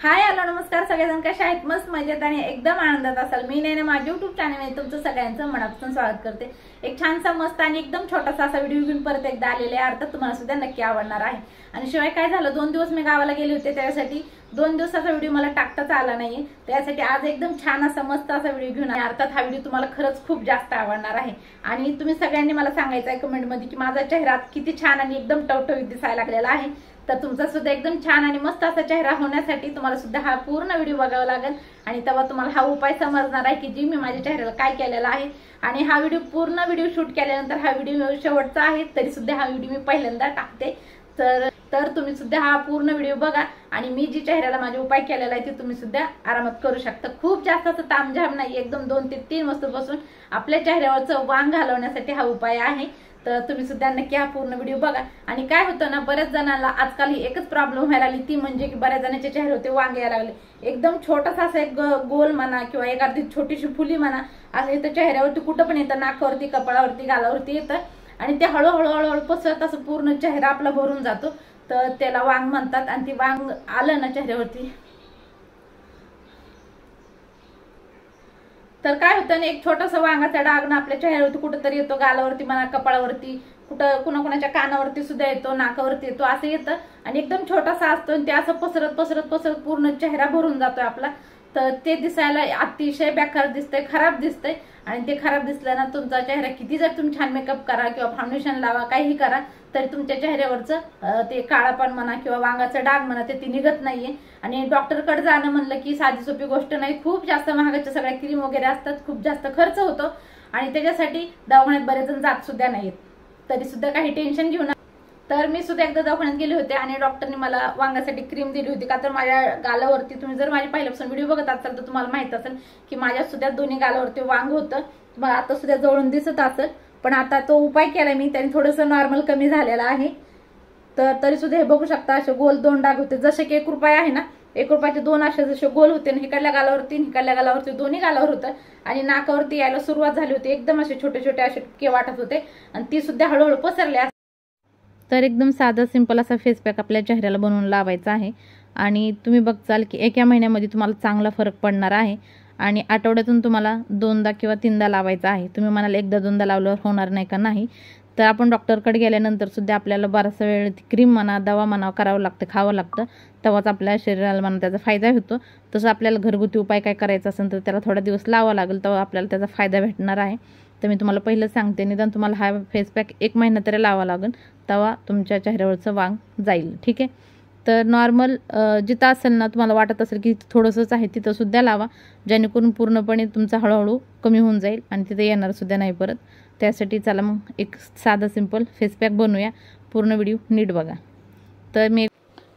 Hi hello नमस्कार सगळेजण कशा आहेत? मस्त मजेत आणि एकदम आनंदात असाल। मी नैना माझ्या YouTube चॅनलमध्ये तुमचं सगळ्यांचं मनापासून स्वागत करते। एक छानसा मस्त आणि एकदम छोटासा असा व्हिडिओ घेऊन परत एकदा आलेले आहे। अर्थात तुम्हाला सुद्धा नक्की आवडणार आहे। आणि शिवाय काय झालं, 2 दिवस मी गावाला गेले होते, त्यासाठी 2 दिवसाचा व्हिडिओ मला टाकताच आला नाही। त्यासाठी आज एकदम छान असा मस्त असा व्हिडिओ घेऊन आले। अर्थात हा व्हिडिओ तुम्हाला खरंच खूप जास्त आवडणार आहे। आणि तुम्ही सगळ्यांनी मला सांगायचं आहे कमेंट मध्ये की माझा चेहरा किती छान आणि एकदम टवटवीत दिसायला लागलेला आहे। तर तुमचा सुद्धा एकदम छान आणि मस्त असा चेहरा होण्यासाठी तुम्हाला सुद्धा हा पूर्ण व्हिडिओ बघावा लागेल। आणि तेव्हा तुम्हाला हा उपाय समजणार आहे की जी मी माझ्या चेहऱ्याला काय केलेला आहे। आणि हा व्हिडिओ पूर्ण व्हिडिओ शूट केल्यानंतर हा व्हिडिओ शेवटचा आहे, तरी सुद्धा हा व्हिडिओ मी पहिल्यांदा टाकते। तर तुम्ही सुद्धा हा पूर्ण व्हिडिओ बघा आणि मी जी चेहऱ्याला माझे उपाय केलेला आहे ते तुम्ही सुद्धा आरामात करू शकता। खूप जास्त असं तामझाम नाही, एकदम 2 ते 3 वस्तूपासून आपल्या चेहऱ्यावरचं वांग घालवण्यासाठी हा उपाय आहे। तर तुम्ही सुद्धा नक्की हा पूर्ण व्हिडिओ बघा। आणि काय होतं ना, बऱ्याच जणांना आजकाल एकच प्रॉब्लेम व्हायला लागली, ती म्हणजे की बऱ्याच जणांचे चेहरे होते वांग यायला लागले। एकदम छोटासा असा एक गोल म्हणा किंवा एक अर्धी छोटीशी फुली म्हणा असं इथं चेहऱ्यावरती कुठं पण येतं, नाकावरती, कपाळावरती, गालावरती येतं आणि ते हळूहळू पसरत असं पूर्ण चेहरा आपला भरून जातो। तर त्याला वांग म्हणतात। आणि ती वांग आलं ना चेहऱ्यावरती तर काय होतं ना, एक छोटासा वांगाचा डाग ना आपल्या चेहऱ्यावरती कुठेतरी येतो, गालावरती म्हणा, कपाळावरती, कुठं कुणाकुणाच्या कानावरती सुद्धा येतो, नाकावरती येतो, असं येतं। आणि एकदम छोटासा असतो आणि ते असं पसरत पसरत पसरत पूर्ण चेहरा भरून जातोय आपला। तर ते दिसायला अतिशय बेकार दिसतंय, खराब दिसतंय। आणि ते खराब दिसलं ना, तुमचा चेहरा किती जर तुम्ही छान मेकअप करा किंवा फाउंडेशन लावा, काही करा, तरी तुमच्या चेहऱ्यावरचं ते काळापण म्हणा किंवा वांगाचं डाग म्हणा ते निघत नाहीये। आणि डॉक्टरकडे जाणं म्हणलं की साधी सोपी गोष्ट नाही, खूप जास्त महागाच्या सगळ्या क्रीम वगैरे असतात, खूप जास्त खर्च होतो आणि त्याच्यासाठी दवाखान्यात बरेच जण जात सुद्धा नाहीत। तरी सुद्धा काही टेन्शन घेऊ नका। तर मी सुद्धा एकदा दवाखान्यात गेले होते आणि डॉक्टरने मला वांगासाठी क्रीम दिली होती। का तर माझ्या गालावरती, तुम्ही जर माझी पहिल्यापासून व्हिडिओ बघत असाल तर तुम्हाला माहित असेल की माझ्या सुद्धा दोन्ही गालावरती वांग होतं, तुम्हाला आता सुद्धा जवळून दिसत असेल। पण आता तो उपाय केला मी, त्याने थोडंसं नॉर्मल कमी झालेला आहे। तर तरी सुद्धा हे बघू शकता, असे गोल 2 डाग होते, जसे की 1 रुपया आहे ना, 1 रुपयाचे 2 असे जसे गोल होते, इकडल्या गालावरती इकडल्या गालावरती दोन्ही गालावर होतं। आणि नाकावरती यायला सुरुवात झाली होती, एकदम असे छोटे छोटे असे टिपके वाटत होते आणि ती सुद्धा हळूहळू पसरले। तर एकदम साधा सिंपल असा फेस पॅक आपल्या चेहऱ्याला बनवून लावायचा आहे। आणि तुम्ही बघचाल की एका महिन्यामध्ये तुम्हाला चांगला फरक पडणार आहे। आणि आठवड्यातून तुम्हाला 2दा किंवा 3दा लावायचा आहे। तुम्ही म्हणाल 1दा-2दा लावल्यावर होणार नाही का? नाही, तर आपण डॉक्टरकडे गेल्यानंतर सुद्धा आपल्याला बराचसा वेळ क्रीम म्हणा, दवा म्हणा करावं लागतं, खावं लागतं, तेव्हाच आपल्या शरीराला म्हणा त्याचा फायदा होतो। तसं आपल्याला घरगुती उपाय काय करायचा असेल तर त्याला थोडा दिवस लावावं लागेल, तेव्हा आपल्याला त्याचा फायदा भेटणार आहे। तर मी तुम्हाला पहिलं सांगते, निदान तुम्हाला हा फेस पॅक 1 महिना तरी लावावा लागेल, तेव्हा तुमच्या चेहऱ्यावरचं वांग जाईल, ठीक आहे? तर नॉर्मल जिथं असेल ना, तुम्हाला वाटत असेल की थोडंसंच आहे, तिथं सुद्धा लावा, जेणेकरून पूर्णपणे तुमचा हळूहळू कमी होऊन जाईल आणि तिथे येणार सुद्धा नाही परत। त्यासाठी चला मग एक साधा सिंपल फेस पॅक बनवूया, पूर्ण व्हिडिओ नीट बघा। तर मी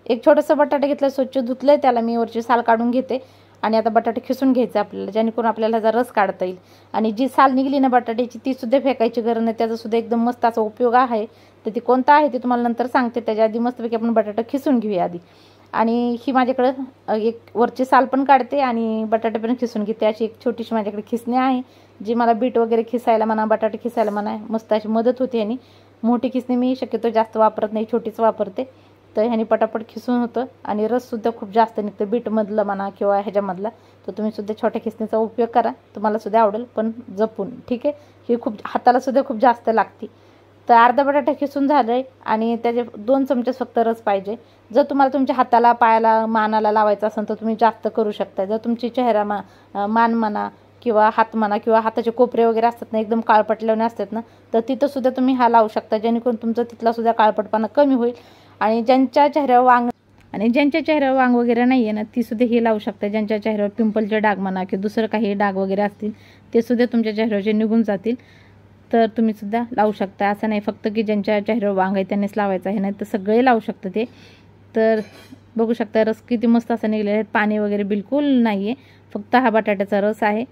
एक छोटंसं बटाटे घेतलं, स्वच्छ धुतलंय, त्याला मी वरची साल काढून घेते आणि आता बटाटे खिसून घ्यायचे आपल्याला, जेणेकरून आपल्याला त्याचा रस काढता येईल। आणि जी साल निघली ना बटाट्याची ती सुद्धा फेकायची गरज नाही, त्याचा सुद्धा एकदम मस्त असा उपयोग आहे। तर ती कोणता आहे ते तुम्हाला नंतर सांगते, त्याच्या आधी मस्तपैकी आपण बटाटा खिसून घेऊया आधी। आणि ही माझ्याकडं एक वरची साल पण काढते आणि बटाटे पण खिसून घेते, अशी एक छोटीशी माझ्याकडे खिसणी आहे, जी मला बीट वगैरे खिसायला म्हणा, बटाटे खिसायला म्हणा मस्त अशी मदत होते। आणि मोठी खिसणी मी शक्यतो जास्त वापरत नाही, छोटीच वापरते। तर ह्याने पटापट खिसून होतं आणि रससुद्धा खूप जास्त निघतं बीटमधलं म्हणा किंवा ह्याच्यामधला। तर तुम्ही सुद्धा छोट्या खिसणीचा उपयोग करा, तुम्हाला सुद्धा आवडेल, पण जपून, ठीक आहे? ही खूप हाताला सुद्धा खूप जास्त लागते। तर अर्धा बटाटा खिसून झालंय आणि त्याचे 2 चमचे फक्त रस पाहिजे। जर तुम्हाला तुमच्या हाताला, पायाला, मानाला लावायचं असेल तर तुम्ही जास्त करू शकता। जर तुमची चेहरा मान म्हणा किंवा हात म्हणा किंवा हाताचे कोपरे वगैरे असतात ना, एकदम काळपटलेले असतात ना, तर तिथं सुद्धा तुम्ही हा लावू शकता, जेणेकरून तुमचा तिथला सुद्धा काळपटपणा कमी होईल। आणि ज्यांच्या चेहऱ्यावर वांग वगैरे नाही आहे ना, ती सुद्धा हे लावू शकता। ज्यांच्या चेहऱ्यावर पिंपलचे डाग म्हणा किंवा दुसरं काही डाग वगैरे असतील ते सुद्धा तुमच्या चेहऱ्यावरचे निघून जातील। तर तुम्ही सुद्धा लावू शकता, असं नाही फक्त की ज्यांच्या चेहऱ्यावर वांग आहे त्यांनीच लावायचं आहे, नाही तर सगळे लावू शकता ते। तर बघू शकता रस किती मस्त असा निघलेला आहे, पाणी वगैरे बिलकुल नाही आहे, फक्त हा बटाट्याचा रस आहे।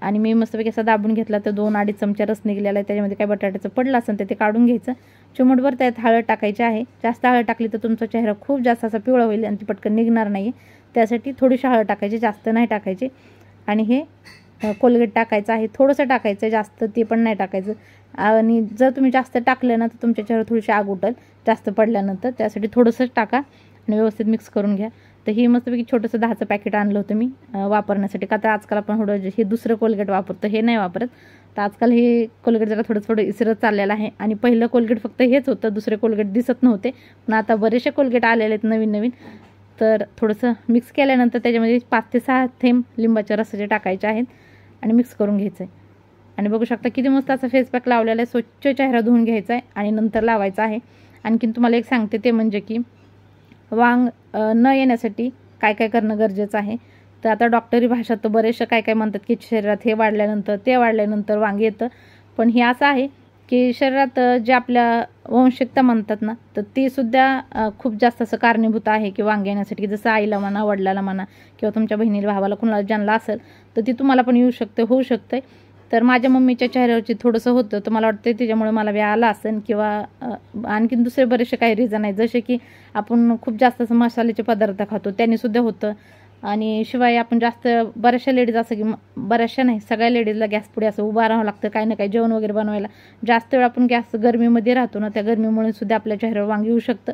आणि मी मस्तपैकी असा दाबून घेतला तर 2-2.5 चमचे रस निघलेला आहे। त्याच्यामध्ये काय बटाट्याचं पडलं असेल तर ते काढून घ्यायचं। चिमूटभर त्यात हळद टाकायची आहे, जास्त हळद टाकली तर तुमचा चेहरा खूप जास्त असा पिवळा होईल आणि ती पटकन निघणार नाही, त्यासाठी थोडीशी हळद टाकायची, जास्त नाही टाकायची। आणि हे कोलगेट टाकायचं आहे, थोडंसं टाकायचं, जास्त ते पण नाही टाकायचं। आणि जर तुम्ही जास्त टाकलं ना तर तुमच्या चेहऱ्यावर थोडीशी आग उठेल जास्त पडल्यानंतर, त्यासाठी थोडंसंच टाका। आणि व्यवस्थित मिक्स करून घ्या. तर ही मस्तपैकी छोटंसं 10चं पॅकेट आणलं होतं मी वापरण्यासाठी. का तर आजकाल आपण थोडं हे दुसरं कोलगेट वापरतो, हे नाही वापरत. तर आजकाल हे कोलगेट जरा थोडं इसरत चाललेलं आहे. आणि पहिलं कोलगेट फक्त हेच होतं, दुसरे कोलगेट दिसत नव्हते. पण आता बरेचसे कोलगेट आलेले आहेत नवीन. तर थोडंसं मिक्स केल्यानंतर त्याच्यामध्ये 5 ते 6 थेंब लिंबाच्या रसाचे टाकायचे आहेत आणि मिक्स करून घ्यायचं आहे. आणि बघू शकता किती मस्त असा फेस पॅक लावलेला आहे. स्वच्छ चेहरा धुवून घ्यायचा आहे आणि नंतर लावायचा आहे. आणखीन तुम्हाला एक सांगते ते म्हणजे की वांग न येण्यासाठी काय काय करणं गरजेचं आहे. तर आता डॉक्टरी भाषात तर बरेचसे काय म्हणतात की शरीरात हे वाढल्यानंतर ते वाढल्यानंतर वांग येतं. पण हे असं आहे की शरीरात जे आपल्या वंशिकता म्हणतात ना, तर ती सुद्धा खूप जास्त असं कारणीभूत आहे की वांग येण्यासाठी. जसं आईला म्हणा, वडिलाला म्हणा किंवा तुमच्या बहिणीला, भावाला, कुणाला ज्यांना असेल तर ती तुम्हाला पण येऊ शकते, होऊ शकते. तर माझ्या मम्मीच्या चेहऱ्यावरची थोडंसं होतं, तर मला वाटतं त्याच्यामुळे मला बी आला असेल किंवा आणखीन दुसरे बरेचसे काही रिझन आहेत. जसे की आपण खूप जास्त असं मसाल्याचे पदार्थ खातो, त्यानेसुद्धा होतं. आणि शिवाय आपण जास्त बऱ्याचशा लेडीज असं की बऱ्याचशा नाही, सगळ्या लेडीजला गॅस पुढे असं उभं राहावं लागतं काही ना काही जेवण वगैरे बनवायला. जास्त वेळ आपण गॅस गरमीमध्ये राहतो ना, त्या गरमीमुळे सुद्धा आपल्या चेहऱ्यावर वांग येऊ शकतं.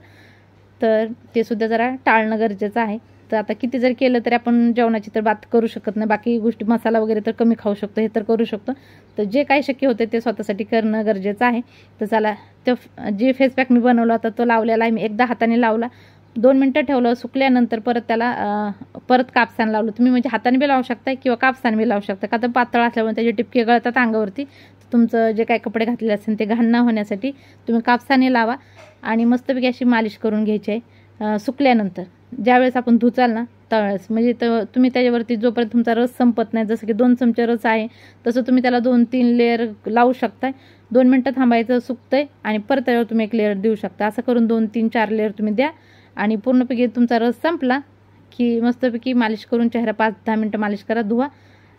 तर ते सुद्धा जरा टाळणं गरजेचं आहे. तर आता किती जर केलं तरी आपण जेवणाची तर बात करू शकत नाही. बाकी गोष्टी मसाला वगैरे तर कमी खाऊ शकतो, हे तर करू शकतो. तर जे काही शक्य होते ते स्वतःसाठी करणं गरजेचं आहे. तर चला, तो जे फेस पॅक मी बनवला होता तो लावलेला आहे मी. एकदा हाताने लावला, 2 मिनटं ठेवलं, सुकल्यानंतर परत त्याला परत कापसाने लावलं. तुम्ही म्हणजे हाताने बी लावू शकता किंवा कापसाने बी लावू शकता. का तर पातळ असल्यामुळे त्याचे टिपके गळतात अंगावरती. तुमचं जे काही कपडे घातलेले असेल ते घाण न होण्यासाठी तुम्ही कापसाने लावा आणि मस्तपैकी अशी मालिश करून घ्यायची आहे. सुकल्यानंतर ज्यावेळेस आपण धुचाल ना त्यावेळेस, म्हणजे तुम्ही त्याच्यावरती जोपर्यंत तुमचा रस संपत नाही, जसं की 2 चमचे रस आहे तसं तुम्ही त्याला 2-3 लेअर लावू शकताय. 2 मिनटं थांबायचं, सुकतंय आणि परत त्यावर तुम्ही एक लेअर देऊ शकता. असं करून 2-3-4 लेअर तुम्ही द्या आणि पूर्णपैकी तुमचा रस संपला की मस्तपैकी मालिश करून चेहरा 5-10 मिनटं मालिश करा, धुवा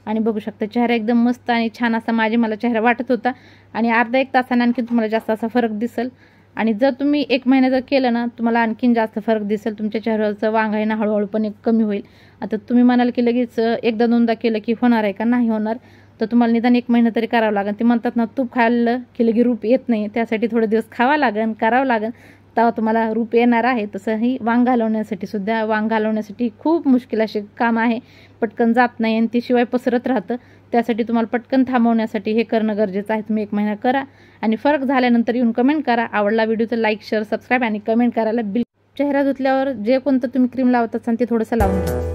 आणि बघू शकता चेहरा एकदम मस्त आणि छान असा मला चेहरा वाटत होता. आणि अर्धा 1 तासाने आणखी तुम्हाला जास्त असा फरक दिसेल. आणि जर तुम्ही 1 महिना जर केलं ना, तुम्हाला आणखीन जास्त फरक दिसेल. तुमच्या चेहऱ्यावरचं वांग आहे ना हळूहळूपणे कमी होईल. आता तुम्ही म्हणाल की लगेच 1दा-2दा केलं की होणार आहे का? नाही होणार. तर तुम्हाला निदान 1 महिना तरी करावं लागेल. ते म्हणतात ना, तूप खाल्लं की लगे रूप येत नाही, त्यासाठी थोडे दिवस खावं लागेल, करावं लागेल, तेव्हा तुम्हाला रूप येणार आहे. तसंही वांग घालवण्यासाठी खूप मुश्किल असे काम आहे, पटकन जात नाही आणि ते शिवाय पसरत राहतं. त्यासाठी तुम्हाला पटकन थांबवण्यासाठी हे करणं गरजेचं आहे. तुम्ही 1 महिना करा आणि फरक झाल्यानंतर येऊन कमेंट करा. आवडला व्हिडिओ तर लाईक, शेअर, सबस्क्राईब आणि कमेंट करायला चेहरा धुतल्यावर जे कोणतं तुम्ही क्रीम लावत असाल ते थोडंसं लावून घ्या.